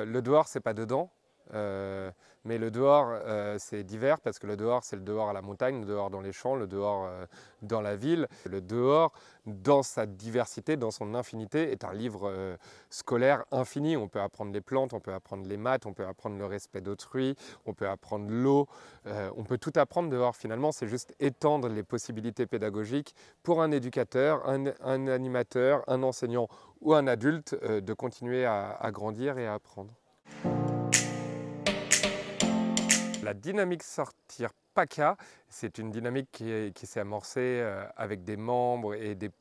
Le dehors, c'est pas dedans. Mais le dehors, c'est divers parce que le dehors, c'est le dehors à la montagne, le dehors dans les champs, le dehors dans la ville. Le dehors, dans sa diversité, dans son infinité, est un livre scolaire infini. On peut apprendre les plantes, on peut apprendre les maths, on peut apprendre le respect d'autrui, on peut apprendre l'eau. On peut tout apprendre dehors. Finalement, c'est juste étendre les possibilités pédagogiques pour un éducateur, un animateur, un enseignant ou un adulte de continuer à grandir et à apprendre. La dynamique Sortir PACA, c'est une dynamique qui s'est amorcée avec des membres et des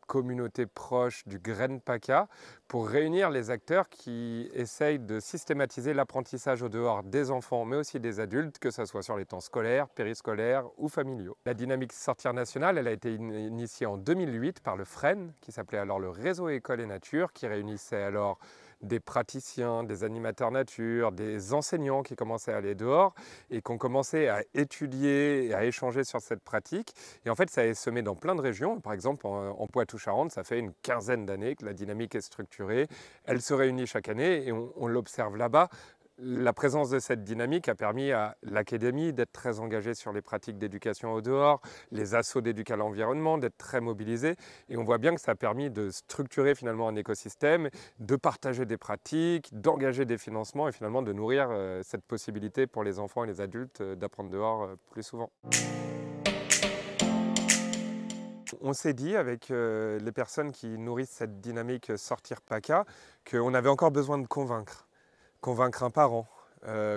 communautés proches du Grain PACA pour réunir les acteurs qui essayent de systématiser l'apprentissage au dehors des enfants mais aussi des adultes, que ce soit sur les temps scolaires, périscolaires ou familiaux. La dynamique Sortir nationale, elle a été initiée en 2008 par le FREN, qui s'appelait alors le Réseau École et Nature, qui réunissait alors des praticiens, des animateurs nature, des enseignants qui commençaient à aller dehors et qui ont commencé à étudier et à échanger sur cette pratique. Et en fait, ça est semé dans plein de régions. Par exemple, en Poitou-Charentes, ça fait une quinzaine d'années que la dynamique est structurée. Elle se réunit chaque année et on l'observe là-bas. La présence de cette dynamique a permis à l'académie d'être très engagée sur les pratiques d'éducation au dehors, les assos d'éducation à l'environnement, d'être très mobilisés. Et on voit bien que ça a permis de structurer finalement un écosystème, de partager des pratiques, d'engager des financements et finalement de nourrir cette possibilité pour les enfants et les adultes d'apprendre dehors plus souvent. On s'est dit avec les personnes qui nourrissent cette dynamique Sortir PACA qu'on avait encore besoin de convaincre. Convaincre un parent,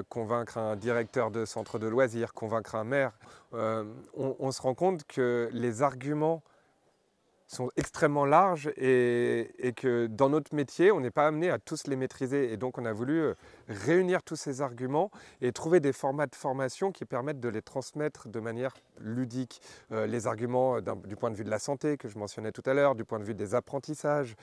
convaincre un directeur de centre de loisirs, convaincre un maire. On se rend compte que les arguments sont extrêmement larges et que dans notre métier, on n'est pas amené à tous les maîtriser. Et donc on a voulu réunir tous ces arguments et trouver des formats de formation qui permettent de les transmettre de manière ludique. Les arguments du point de vue de la santé que je mentionnais tout à l'heure, du point de vue des apprentissages,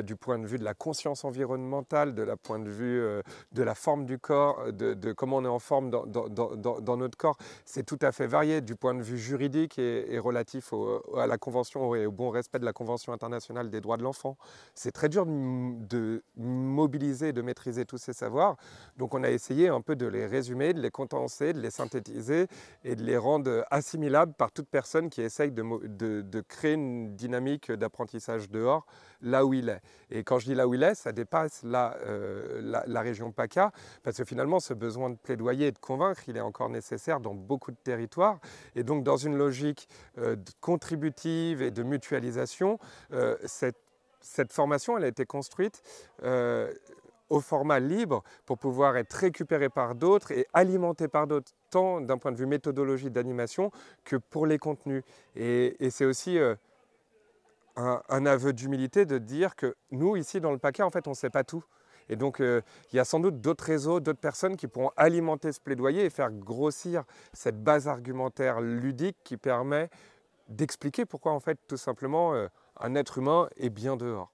du point de vue de la conscience environnementale, point de vue de la forme du corps, de comment on est en forme dans notre corps. C'est tout à fait varié du point de vue juridique et relatif à la Convention et au bon respect de la Convention internationale des droits de l'enfant. C'est très dur de mobiliser, de maîtriser tous ces savoirs. Donc on a essayé un peu de les résumer, de les condenser, de les synthétiser et de les rendre assimilables par toute personne qui essaye de créer une dynamique d'apprentissage dehors là où il est. Et quand je dis là où il est, ça dépasse la région PACA, parce que finalement ce besoin de plaidoyer et de convaincre, il est encore nécessaire dans beaucoup de territoires. Et donc dans une logique contributive et de mutualisation, cette formation elle a été construite au format libre pour pouvoir être récupérée par d'autres et alimentée par d'autres, tant d'un point de vue méthodologie d'animation que pour les contenus. Et c'est aussi un aveu d'humilité de dire que nous, ici dans le PACA, en fait, on ne sait pas tout. Et donc, il y a sans doute d'autres réseaux, d'autres personnes qui pourront alimenter ce plaidoyer et faire grossir cette base argumentaire ludique qui permet d'expliquer pourquoi, en fait, tout simplement, un être humain est bien dehors.